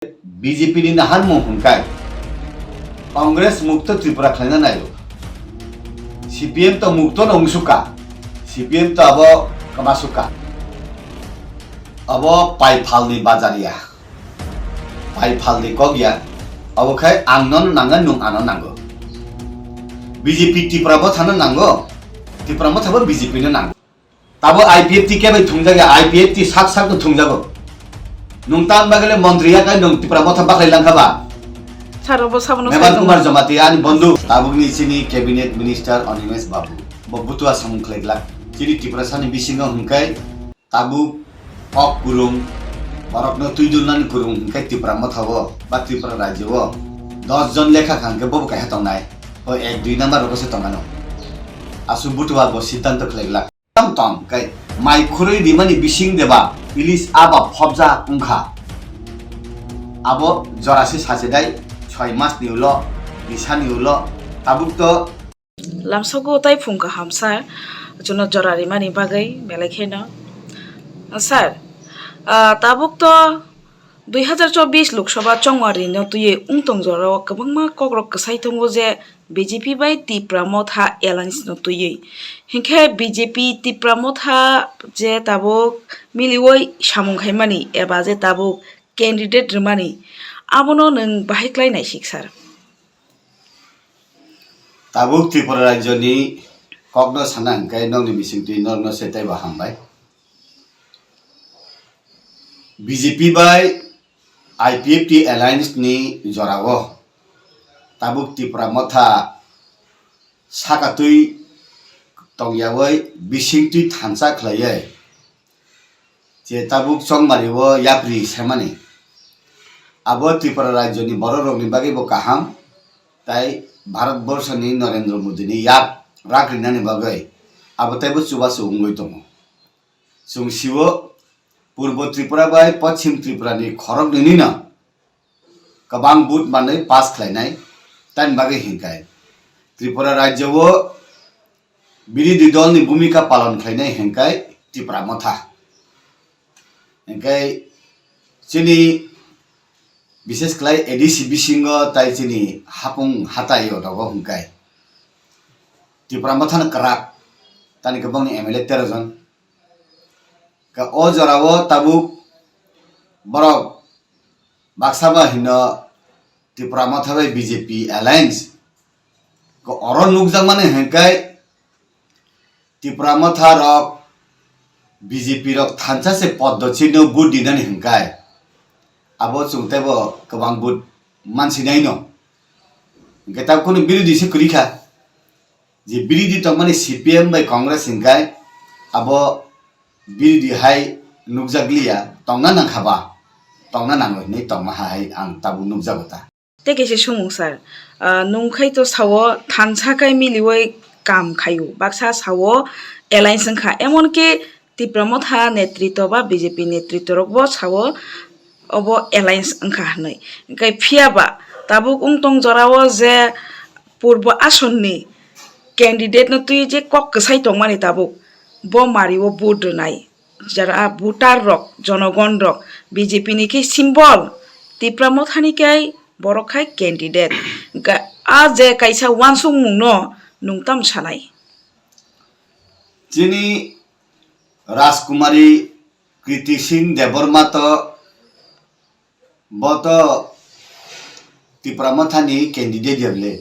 BJP ni nahan mo hungkai Congress mukto Tripura khlana nayo CPM to mukto na ungsuka CPM to abo kamasuka abo pai phalni bajaria pai phalni kogya abo khai angnon nangan nung anon nango BJP Tripura bo thana nango Tripura mo thabo BJP no nango tabo IPF ti ke bai thungjaga IPF ti sak sak no thungjago nung tan bagale montriya kai nung Tripura mo thaba khai langkaba Sarobo sabono Meban Kumar Jomati ani bondhu tabugni sini cabinet minister Onimes Babu bobutua samung khlaiglak sini Tripura sani bisingo hungkai tabu ok kurung barokno tuidunan kurung hungkai Tripura mo thabo ba Tripura rajyo o 10 jon lekha khangke bobu kai hatongnai o 1 2 number ko se tongano asu butua bo siddhanto khlaiglak tam tam kai mai khurui dimani bising deba ilis aba phobja ungkha abo jorasi sasedai 6 mas ni ulo bisa ni ulo tabuk to lamsogo tai phungka hamsa juno jorari mani bagai melekhena sir tabuk to 2024 loksaबा chongwari no tuye ungtong joro kabangma kokrok ksai tongo je BJP bai Tripura motha alliance no tuye hinkhe BJP Tripura motha je tabuk miliwoi samung khaimani eba je tabuk candidate rmani abono nung bahiklai nai siksar tabuk Tripura rajyo ni kokno sanang kai nong ni bising tui nong no setai ba hambai BJP bai IPF alliance ni jorago tabuk Tripura motha sakatui tongyawai bising tui thansa khlaiye je tabuk chongmariwo yapri semani abo Tripura rajyo ni boro rok ni bagi bo kaham tai Bharatbor ni Narendra Modi ni yap rakri nani bagai abo tai bo chuba su ungoi tongo sung siwo Purbo Tripura bai Paschim Tripura ni khorok ni na kabang but manai pass khlainai tan bagai hingkai Tripura rajyo wo বিরোধী দল ni bhumika পালন khlainai hingkai Tripura motha hingkai chini বিশেষ khlai ADC bisingo tai chini hapung hatai odago hungkai Tripura motha na karak tani kabang ni MLA 13 jon ka o jorao tabuk borok baksaba hino Tripura motha bai BJP alliance ko oron nukjak mane hengkai Tripura motha rok BJP rok thansa se poddochi no bud dinani hengkai abo chungtai bo kabang bud mansi nai no hengkai tab kono birodhi se kurikha je birodhi tongmani CPM bai Congress hengkai abo birodhi hai nukjakliya tongna nangkhaba tongna nangoi nei tongma hai ang tabu nukjagota teke se sumung sir nungkhai to sawo thansa kai miliwoi kam khayu baksa sawo alliance kha emon ke Tripura motha netritwa ba BJP netritwa rok bo sawo obo alliance kha hanai kai phiaba tabuk ungtong jorao je purbo asonni candidate no tui je kok ksai tongmani tabuk bo mariwo vote nai jara voter rok jonogon rok BJP ni ke symbol Tripura motha ni kai borokhai candidate a je kaisa wansung mungno nungtam sanai chini Rajkumari Kriti Singh Deborma to boto Tripura motha ni candidate yable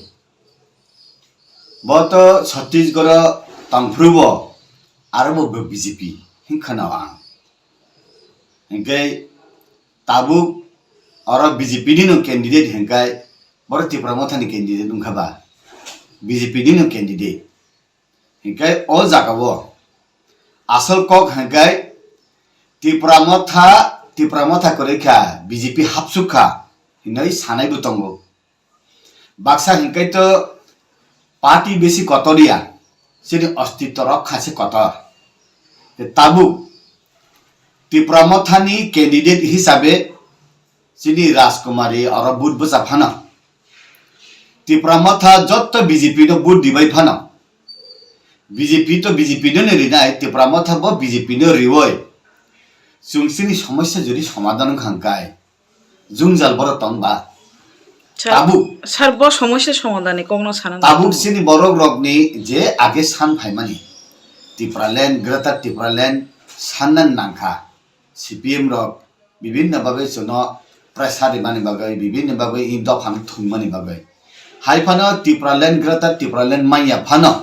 boto Chhattisgarh tangphrubo arbo BJP hingkhana ang hingkai tabuk oro BJP ni no candidate hingkai boro Tripura motha ni candidate ungkhaba BJP ni no candidate hingkai o jagao asal kok hingkai Tripura motha korikha BJP hapsukha hinai sanai butongo baksa hingkai to party besi kotoria sini ostitwa rakha se kotor tabuk Tripura motha ni candidate hisabe sini Rajkumari aro bud bosa phana Tripura motha jotto BJP no bud dibai phana BJP to BJP no rinai Tripura motha bo BJP no riwoi sungsini সমস্যা যদি সমাধান খাঙ্কায় jungzal borok tongba sir tabuk sir সমস্যা সমাধানে কোনো সানা tabuk sini borok rokni je age san phaimani tipralen grata tipralen sanan nangkha CPM rok bibinna babe jono prasari mani bagai bibinna bagai i dofang thungmani bagai haifano tipralen grata tipralen maya phano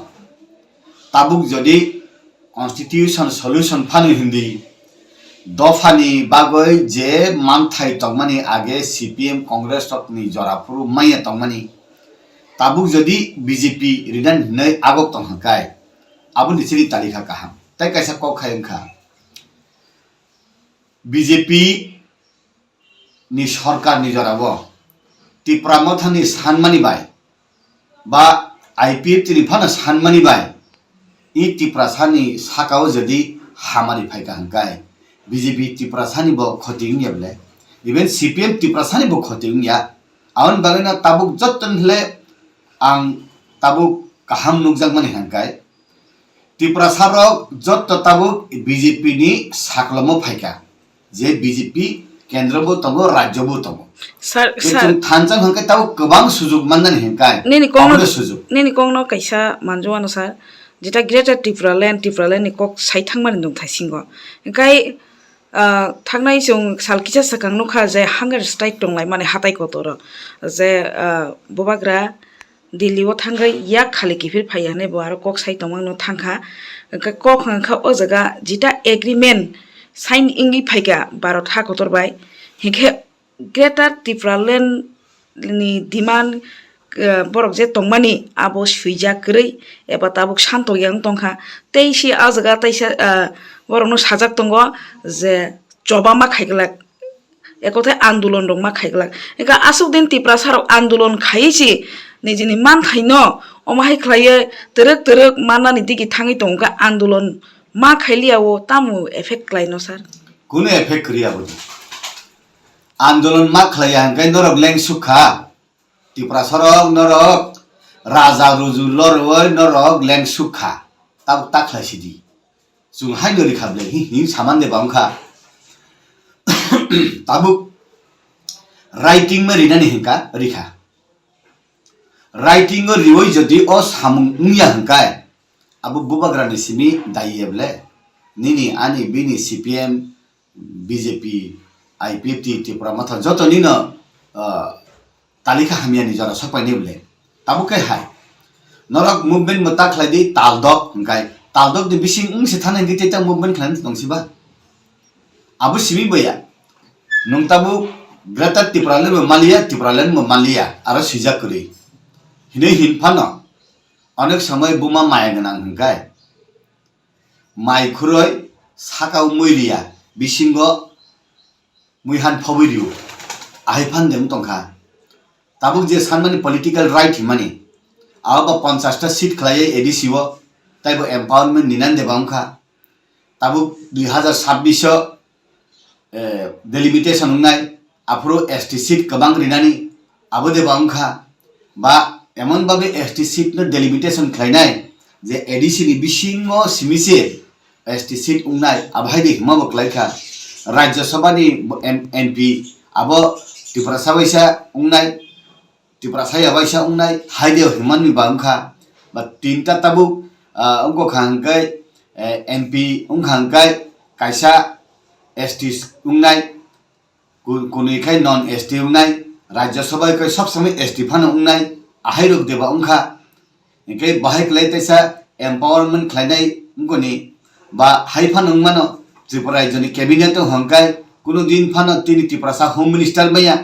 tabuk jodi constitution solution phani hindi dofani bagai je manthai tongmani age CPM congress rokni jorapuru maya tongmani tabuk jodi BJP ridan nei agok tonghakai aboni chiri talika kaham tai kaisa kok khaimkha BJP ni Sarkar ni jorabo tipra mothani sanmani bai ba IPF ni phana sanmani bai i tipra sani sakao jodi hamari phaika hangkai BJP tipra sani bo khoting yable even CPM tipra sani bo khoting ya awan bagena tabuk jotton hle ang tabuk kaham nugjangmani hangkai tipra sarok jotto tabuk BJP ni saklamo phaika je BJP কেন্দ্রবো তঙ্গ রাজ্যবো তঙ্গ sir sir থানজাং হংকে তাও গোবাং সুযোগ মাননানি হেংকাই নেনি কোন সুযোগ নেনি কোন কাইসা মানজওয়ানো স্যার যেটা greater টিপ্রালেন্ড ni kok sai thangmani dong thaisingo enkai thangnai jong salkisa sakang nokha je hunger strike tonglai mane hatai kotoro je bobagra Delhi o thangai yak khali kifir phaiane bo aro kok sai tomang no thangkha enkai kok hangkha o jaga jita agreement sign ingi phaika Bharat ha kotor bai hingke greater tipraland ni demand borok je tongmani abo suija krei eba tabuk shanto yang tongkha teisi ajaga teisa borok no sajak tongo je jobama khaiglak ekote andolon rongma khaiglak eka asuk din tipra sarok andolon khaisi nijini man thaino omahai khlaye terek manani digi thangi tongka andolon ma khailiawo tamu effect laino sir কোনো effect করিয়া বলি আন্দোলন মা খাইয়া হাঙ্কাই নরক লেং সুখা ত্রিপুরা সরক নরক রাজা রুজু লরওই নরক লেং সুখা তাব তাখলাইসিদি जों हाय नरि खाबले हि सामान दे बांखा ताबु राइटिंग में रिनानि हिंका रिखा राइटिंग रिवई जदि ओ सामुं उंया हंकाय abu bubagra ni simi dayeble nini ani bini CPM BJP IPF tipra matha joto nino talika hamiani jara sapai neble tabu kai hai norok movement mata khladi taldok hangkai taldok de bising ung se thana ngite ta movement khlan tongsiba abu simi boya nung tabu grata tipra len malia aro sija kuri hine hinphano অনেক সময় বোমা মায় গনাং হংকাই মাই খুরই সাকাও মইরিয়া বিসিঙ্গ মুইহান ফবইরিউ আইফান them Tankha তাবুক যে সানমানি political right হিমানি আবা 50টা seat খলায়ে এডিসিও তাইবো এম্পাওয়ারমেন্ট নিনান দেবাংখা তাবুক 2026 ডেলিমিটেশন উনাই আফরো এসটি সিট কবাং রিনানি আবো দেবাংখা বা এমন ভাবে এসটি সিট ন ডেলিমিটেশন খাইনাই যে ADC ni bisingo simise ST seat উংনাই আভাই দি হিমা বকলাইখা Rajya Sabha ni MP abo Tripura সাবাইসা উংনাই ত্রিপুরা সাইয়া বাইসা উংনাই হাইদেও হিমাননি বাংখা বা তিনটা তাবুক অঙ্ক খাংকাই MP উংখাংকাই কাইসা এসটি উংনাই কোনইখাই নন এসটি উংনাই রাজ্যসভায় কই সব সময় এসটি ফানো উংনাই ahai rok deba ungkha engkai bahai klai taisa empowerment khlainai ungkoni ba hai phan ungmano tripura joni cabinet hongkai kuno din phano tini tripura sa home minister maya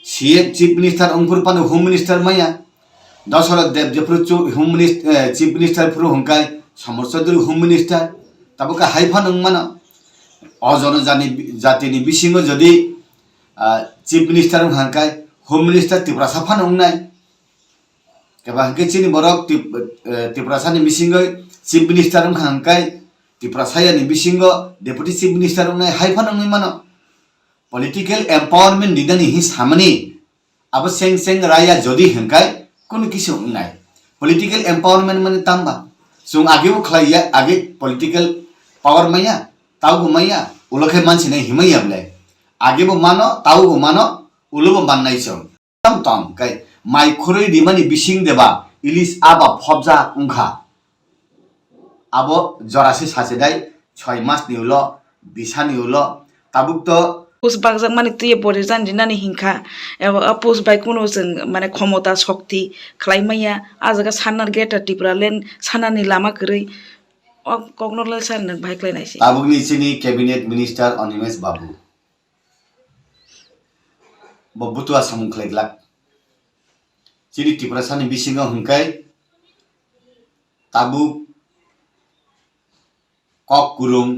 CM chief minister ungpur pano home minister maya Dasharat Dev jepru home minister chief minister puru hongkai samorsoduri home minister tabuka hai phan ungmano ojono jatini bisingo jodi chief minister hongkai home minister tripura sa phan ungnai keba hangke chini borok Tripura ni bisingo chief minister hangkai Tripura ni bisingo deputy chief minister ungnai haifan ungnai mano political empowerment didani hi samani abo seng raya jodi hangkai kono kisu ungnai political empowerment mane tamba sung age bo khlaiya age political power maya tau go maya ulokhe mansi nai himai able age bo mano tau go mano ulo banai song tam kai mai khurui di mani bising deba ilis aba phobja ungkha abo jorasi sasedai 6 mas ni ulo bisa ni ulo tabuk to post বাগজাক মানে তুই বরে জান দিনানি হিংখা post by কোনো जों মানে ক্ষমতা শক্তি খালাইমাইয়া আজাga সান্নার গেটা টিপ্রালেন সানানি Lama গरै কগনরলে সারন ভাইক্লাইনাইছে tabuk ni chini cabinet minister Onimesh Babu bo butua samung khlaiglak chini tripura sani bisingo hungkai tabuk kok kurung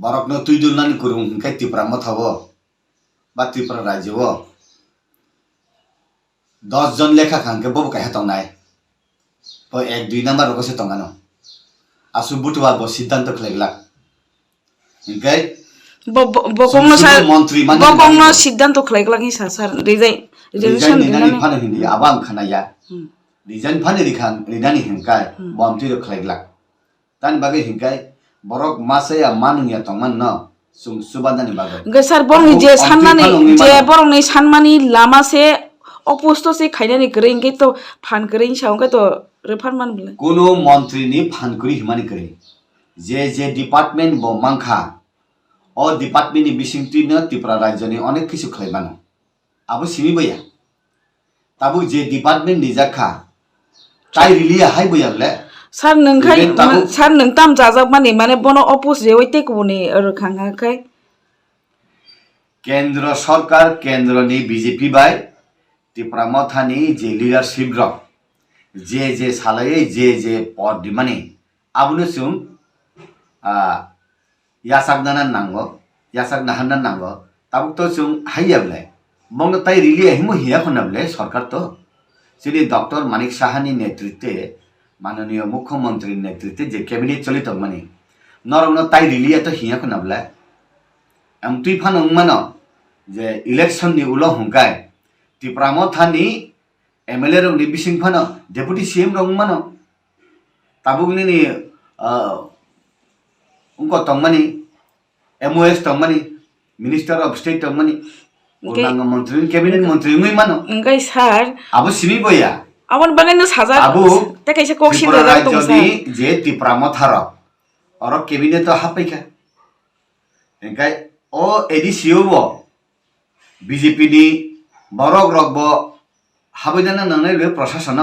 barokno tuidulnan kurung hingkai tripura mathabo ba tripura rajyo 10 জন লেখা খানকে বব কাহে তংনাই ও 1 2 number রকসে তংগানো আসু বুটুয়া ব সিদ্ধান্ত খলেগলাক হingkai বকংনো সার মন্ত্রী মানে বকংনো সিদ্ধান্ত খলাইগলাগি সার রিজাইন দিনানি ফানে হিন্দি আবাং খানায়া রিজাইন ফানে রিখান রিনানি হingkai বমতি র খলেগলাক তান বাগে hingkai borok masaya manunya tongman no sung subandani bagai gesar borong je sanmani je borong ni sanmani lama se oposto se khainani greng ge to phan greng saung ge to refan man bile kono মন্ত্রী ni phankuri himani kare je department bo mangkha o department ni bisingti no Tripura rajyo ni onek kisu khlaimano abo simi boya tabu je department ni jakha tai rilia hai boya le sar nengkai sar nengtam jajak mani mane bono opos je oite kubuni rkhanghakai কেন্দ্র সরকার কেন্দ্র নি BJP বাই Tripura mathani je leadership rok je salai je pod di mani abunu sung yasak nanan nango yasak nahanan nango tabuk to sung hayable bong tai rili himu hiya khonable সরকার তো Shri doctor মানিক সাহানি নেতৃত্বে মাননীয় মুখ্যমন্ত্রীর নেতৃত্বে যে cabinet চলিত মানে নরং তাই রিলিয়া তো হিয়া খনাবলা এম তুই ফান মানো যে ইলেকশন নি উলো হুঙ্কাই Tripura mathani MLA rong ni bising phano deputy CM rong mano tabuk ni ungko tongmani MOS tongmani minister of state tongmani unang mantri cabinet mantri ngui mano ngai sar abo simi boya abon baneno saja abu te kaisa koksin Tripura dadak tong rajyo ni je Tripura matharo oro cabinet to hapaika engkai o edisio bo BJP ni borok rokbo habidana nangnai be প্রশাসন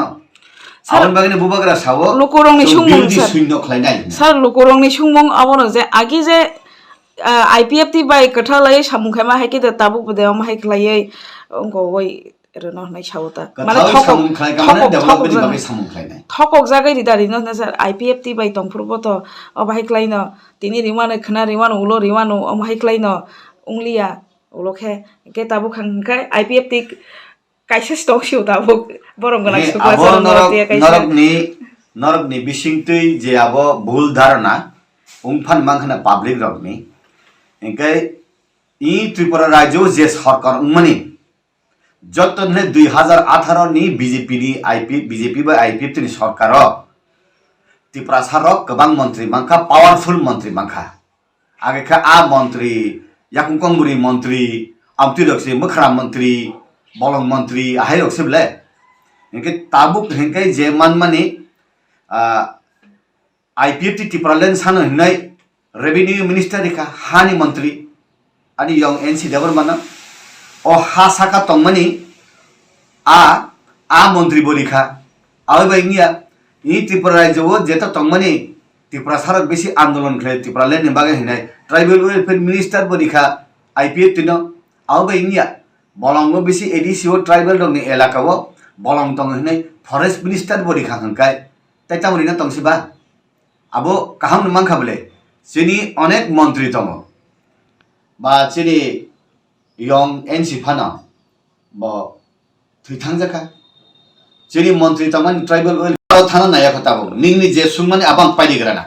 আবন বাগিনে বুবাগরা Sao লোকরং ni sungmung sar শূন্য খলাইনাই sar lokorong ni sungmung abono je agi je IPFT bai kathalai samungkhai ma haike de tabuk bode ma haiklai ongko oi reno nai sawta মানে সামুং খলাই কামানে development বাগে সামুং খলাইনাই thokok jagai ri dari no na sar IPFT bai tongpurbo to o haiklai no tini rimane khna rimano ulo rimano o haiklai no unglia ulokhe ke tabuk khangkai IPFT kaisa stock show tabuk borong gana sukla নরক নি বিসিংতই যে আবো ভুল ধারণা উংফান মাংখানা public rock নি এঙ্কাই ই ত্রিপুরা রাজ্য যে সরকার উংমানি যতনে 2018 নি বিজেপি বা IPFT ni সরকার ত্রিপুরা সারক গবাং মন্ত্রী মাংখা পাওয়ারফুল মন্ত্রী মাংখা আগে খা আ মন্ত্রী याकुंकंबुरी मंत्री आमती रक्से मखरा मंत्री bolong मंत्री ahai रक्से बले इनके ताबुक हेंkai जे मानमानि IPFT Tripura len sano hinai revenue minister rika hani मंत्री ani yong NC debar mana o ha saka tongmani a मंत्री borikha abai baingia ni Tripura rajyo jeta tongmani Tripura sarak besi आंदोलन khale Tripura len bagai hinai tribal welfare minister borikha IPFT no abai ingia bolong besi ADCO tribal dong ni elakao bolong tong hinai forest minister borikha hangkai tai tamuri na tongsiba abo kaham mangkha bole sini onek মন্ত্রী tong ba sini yong NC phana bo thuithangjakha sini মন্ত্রী tongman tribal welfare thana naya khata bo ningni je sungmani abang paidigrana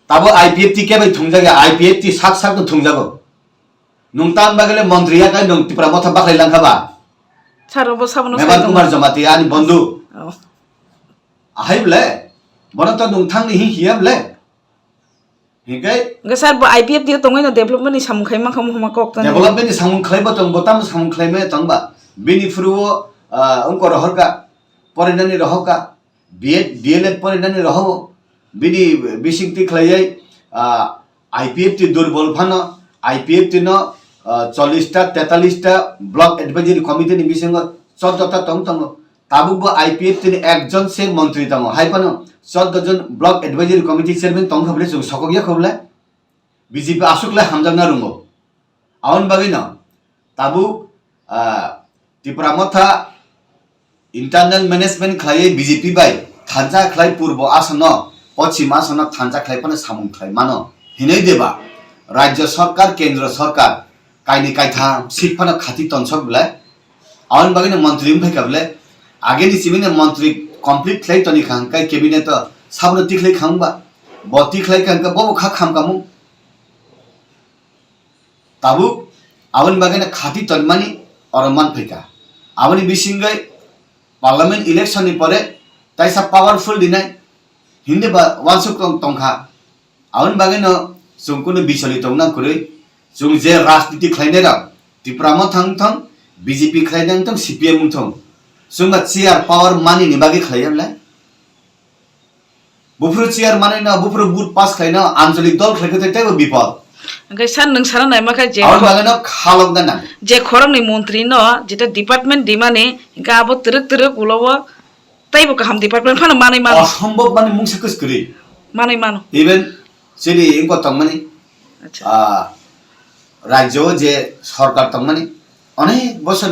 tabo IPFT ke bai thungjaga IPFT sak no thungjago nungtan bagale montriya kai nung Tripura matha baklai langkhaba sarobo sabono Meban Kumar Jamati ani bondu ahai ble bono to nungthang ni hiya ble hingkai Enggak sar ba IPF dia tongai no development ni samung khai ma kham homa kok tan. development ni samung khlaiba tong botam samung khlaime tongba bini fruo ungko rohorka porinani rohoka DLED porinani roho bini bising ti khlaiai IPF ti durbol phano IPF ti no 40টা 43টা block advisory committee ni bisingo 14টা tong tabubo IPF ti ekjon se মন্ত্রী tong haipano 14 জন block advisory committee chairman tong khable jung sokogya khobla BJP asukla hamjangna rungo aun bagino tabu Tripura motha internal management khlai BJP bai thansa khlai purbo asana পশ্চিম আসন থানজা খাইপানে সামুং খাই মানো হিनै দেবা রাজ্য সরকার কেন্দ্র সরকার কাইনি কাইথা সিটফানো খাতি তনসক বলে আউন বাগিনে মন্ত্রী ফাইকাবলে আগেনি সিমিনে মন্ত্রী কমপ্লিট খাই তনি খাংকাই ক্যাবিনেট সাবনো তিখলাই খাংবা বতি খাই খাংকা বব খা খামকামু তাবু আউন বাগিনে খাতি তনমানি অরমান ফাইকা আউনি বিসিঙ্গাই পার্লামেন্ট ইলেকশননি পরে তাইসা পাওয়ারফুল দিনাই hindi ba wansuk tongkha aun bagino sungkuno bisoli tongna kurui sung je rajniti khlaine ra Tripura ma thang BJP khlaidang tong CPM thong sunga chair power mani ni bagi khlaiyamla bufru chair mani na bufru boot pass khlaina anjolik dol khlaikate taibo bipod Enggak san nang sara nai maka je aun bagino khalok dana je khorong ni মন্ত্রী no যেটা department dimane enga abo teruk ulowo taibo kaham department phano manai mano অসম্ভব মানে মুংসাকুস করি manai mano even সেটি ইনকো তংমানি acha রাজ্য যে সরকার তংমানি অনেক বছর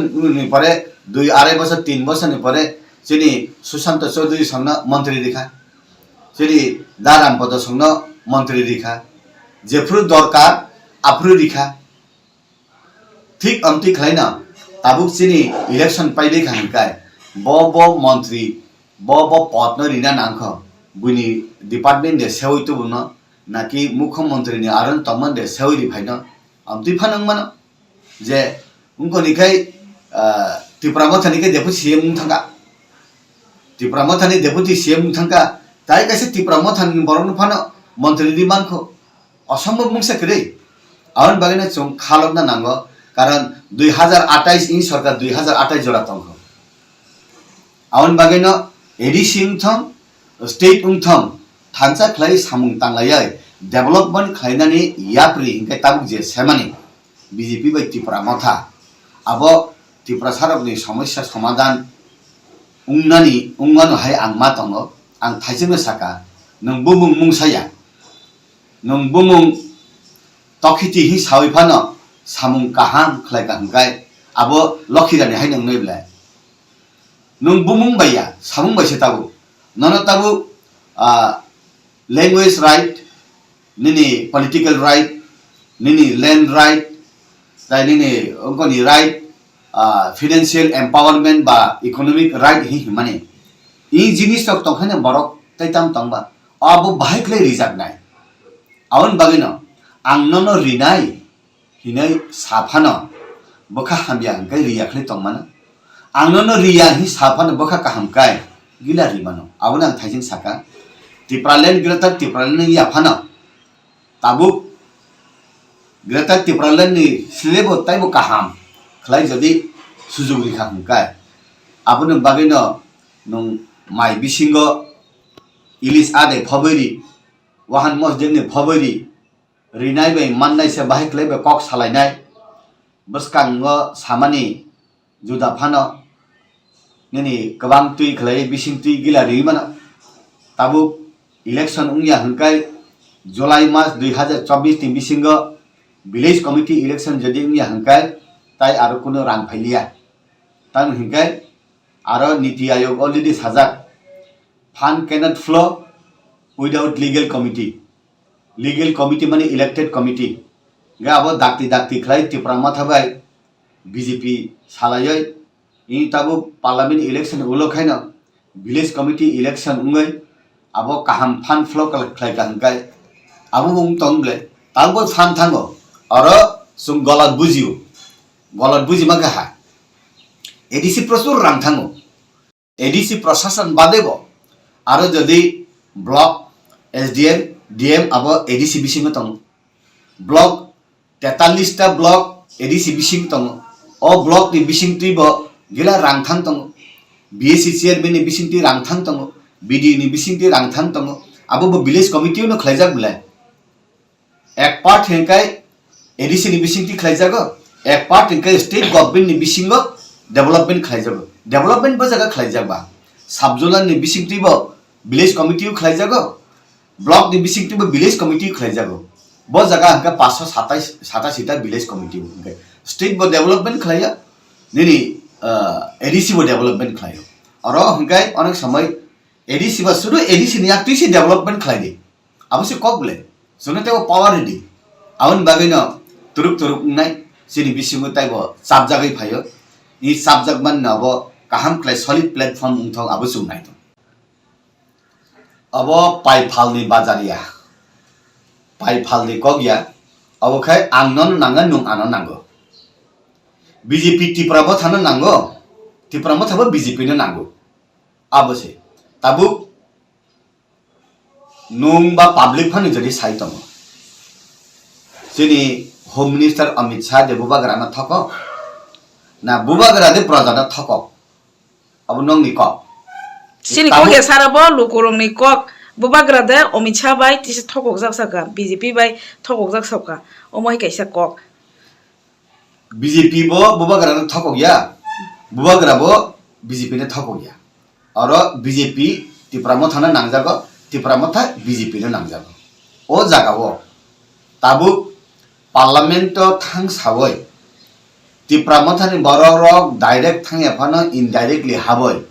পরে 2-2.5 বছর 3 বছর পরে সেটি সুশান্ত চৌধুরী সঙ্গ মন্ত্রী দেখা সেটি দারাম পদ সঙ্গ মন্ত্রী দেখা যেফ্রু দরকার আফ্রু দেখা ঠিক অন্তি খাইনা তাবুক চিনি ইলেকশন পাইলে খানকায় বব মন্ত্রী বব পদ রিনা নাংখ বুনি ডিপার্টমেন্ট দে সেউই তো বুনো নাকি মুখ্যমন্ত্রী ni আরন তমন দে সেউই রি ফাইনো আমতি ফানং মানো যে উনকো নিখাই Tripura মথানি কে deputy CM থাকা Tripura মথানি deputy CM থাকা তাই কাছে Tripura মথানি বরন ফানো মন্ত্রী রি মানখো অসম্ভব মুংসা করে আরন বাগিনা চং খালক না নাঙ্গ কারণ 2028 ইন সরকার 2028 জোড়া তংখ aun bagino ADC ungtham state ungtham thansa khlai samung tanglayai development khlainani yapri ingkai tabuk je semani BJP bai Tripura motha abo Tripura sarokni samasya samadan ungmano hai angma tongo ang thaijengno saka nong bumung mungsaya nong bumung tokhiti hi sawi phano samung kaham khlai kahangkai abo lokhirani hai nong noiblai nung bumung baya samung bai se tabu nono tabu language right nini political right nini land right tai nini ongkoni right financial empowerment ba economic right hi mane i jinis tok tongkhane borok taitam tongba abo bahik le rijak nai aun bagino ang nono rinai hinai saphano bokha hambya kai riyakhle tongmana angnono riya hi sapan bokha kahamkai gila rimano abuna thaijin saka Tripura land greater Tripura land ya phana tabu greater Tripura land ni slebo taibo kaham khlai jodi sujug rikha hamkai abuna bagino nung mai bisingo ilis ade phobori wahan mos jengni phobori rinai bai mannai se bahik lebe kok salainai baskango samani juda phana nini kabang tui khlai bising tui gila ri mana tabu election ungya hangkai July mas 2024 tin bisingo village committee election jodi ungya hangkai tai aro kuno rang phailia tan hangkai aro niti ayog already sajak fund cannot flow without legal committee mane elected committee ga abo dakti khlai Tripura ma thabai BJP salayoi ini tabu parliament election ulo khaina village committee election ungai abo kaham fund flow khlai kahangkai abo ung tongle tabu fan thango aro sung golat buji ma gaha ADC প্রচুর রাং থাঙ্গো ADC প্রশাসন বাদেব আরো যদি block SDM DM abo ADC bising tong blok 43 ta blok ADC bising tong o blok ni bising tui bo gila rangthang tong BSC chairman ni bising tui rangthang tong BD ni bising tui rangthang tong abo bo village committee no khlaijak bulai ek part hengkai ADC ni bising tui khlaijago ek part hengkai state government ni bisingo development khlaijago development bo jaga khlaijak ba subzonal ni bising tui bo village committee khlaijago block ni bising tui bo village committee khlaijago bo jaga hangka 527 ta village committee hangkai state bo development khlaiya nini ADC bo development khlaio aro hangkai onek samay ADC ba sudo ADC ni akti si development khlaide abose kok bole sunate bo power ready awon bagino turuk nai sini bisingo tai bo sabjagai phayo ni sabjak man na bo kaham klai solid platform ungthong abosum nai to abo pai phalni bajaria pai phalni kogya abo khai angnon nanga nung anon nango BJP tiprabo thana nango tipramo thabo BJP no nango abose tabu nung ba public phani jodi sai tomo sini home minister Amit Shah de bubagra na thako na bubagra de prajana thako abo nong ni ko sini ko ge sarabo lukurong ni kok bubagra de Amit Shah bai tisi thokok jak saka BJP bai thokok jak saka omoi kaisa kok BJP bo bubagra na thako ya bubagra bo BJP ne thako ya aro BJP tipramo thana nangjago tipramo tha BJP no nangjago o jaga bo tabu parliament thang sawoi tipramo thani borok direct thang ephano indirectly haboi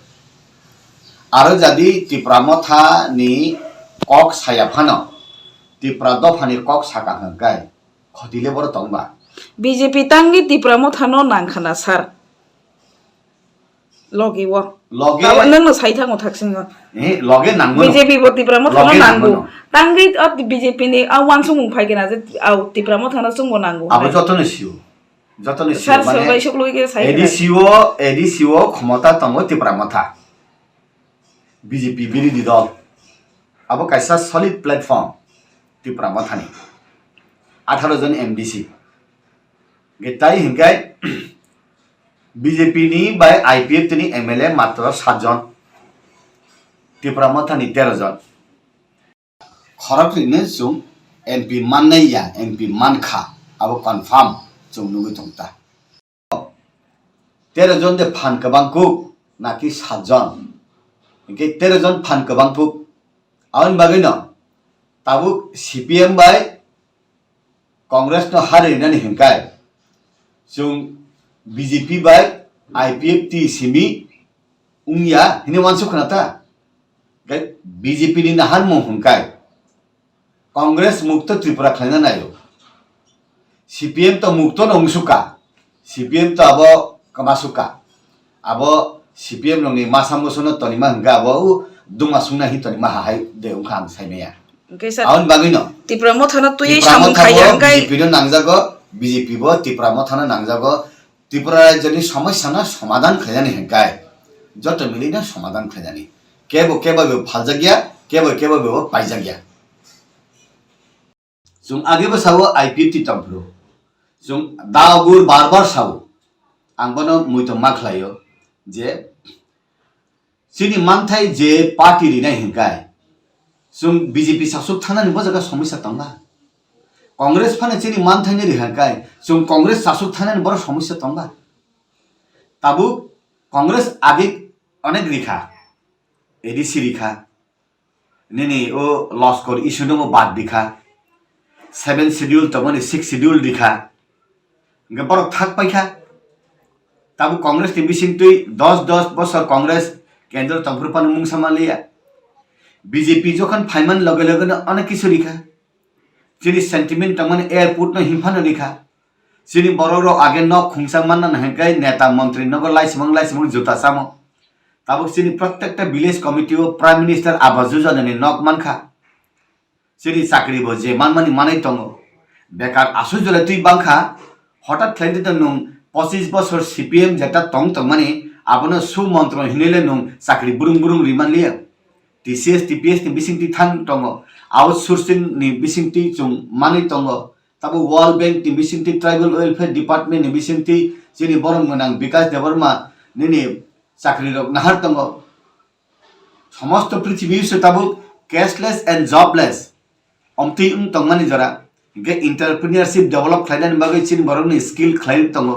aro jadi tipramo tha ni kok saya phano tiprado phani kok saka hangkai khodile bor tongba BJP tangi tipramo thano nangkhana sar logi wo loge nang no sai thango thaksingo loge nangmo BJP bo tipramo thano Loge nangu nangmo. tangi BJP ni awan sumung phaigena je au tipramo thano sumgo nangu abo jotone siu sar sobai soklu ge sai ADCO ক্ষমতা tongo tipramo tha BJP বিরোধী দল abo kaisa solid platform tipramo thani 18 John MDC getai hingkai BJP ni by IPF tini MLA matra 7 John tipramo thani 13 জন খরকরিনে जों MP माननाया MP मानखा abo confirm जों नुगै थंता 13 জন de phan kabangku naki 7 John Oke, 13 John phan kabangku awon bagino tabu CPM by Congress no harina ni hingkai जों BJP by IPF ti simi ungya hini wansu khanata gai BJP ni nahar mo hingkai Congress mukto Tripura khaina nayo CPM to mukto no ungsuka CPM to abo kamasuka abo CPM nong ni masamusono tonima hingga abo duma sungna hi tonima hai de ungkhang saimeya kaisa awon bagino tipramo thano tui samung khaya ngai BJP no nangjago BJP bo tipramo thana nangjago Tripura rajyoni সমস্যা না সমাধান খাইজানি হেকাই যত মিলিনা সমাধান খাইজানি কেবো ফালজাগিয়া কেবো পাইজাগিয়া जों आगेबो सावो IPF ti tampro जों दागुर बार सावो आंबनो मुइतो माखलायो जे सिनि मानथाय जे पार्टी रिना हिंकाय जों BJP सासुक थानानि बजागा समस्या तंगा कांग्रेस फाने सिनि मानथाय नि रिहाकाय जों कांग्रेस सासुक थानानि बड़ समस्या तंगा ताबु कांग्रेस आगे अनेक रिखा ADC रिखा नेनि ओ लस्कर इस्यु दङ बाद रिखा 7 schedule तमने 6 schedule दिखा गबर थाक पाइखा तब कांग्रेस नि बिसिं तुई 10 बছর कांग्रेस केंद्र तंफ्रुपान मुंग समालिया BJP जखन फाइमान लगे लगेनो अनेक किछु रिखा जिनि सेंटिमेंट तमने एयरपोर्ट न हिमफान रिखा जिनि बररो आगे न खुंसां मान न हेकाय नेता मंत्री नगर लाइसिमंग जुता सामो तब जिनि प्रत्येकटा विलेज कमिटी ओ प्राइम मिनिस्टर आवास योजना नि नक मानखा सिरि चाकरी बो जे मानमानि मानै तंगो बेकार आसु जले तुई बांखा हठात थैदे त नुं 25 बছর CPM जेटा तंग तंगमानि आबनो सु मंत्र हिनेले नुं चाकरी बुरुं रिमान लिया TCS TPS ni bisingti thang tongo outsourcing ni bisingti chung mani tongo tabo World Bank ni bisingti Tribal Welfare Department ni bisingti jini borong gonang Bikas Debarma nini chakri rok nahar tongo সমস্ত পৃথিবী সে তাবো cashless and jobless অমতি তংমানি জরা গে entrepreneurship develop খাইনানি বাগै চিনি বরংনি skill খাইনি তঙ্গো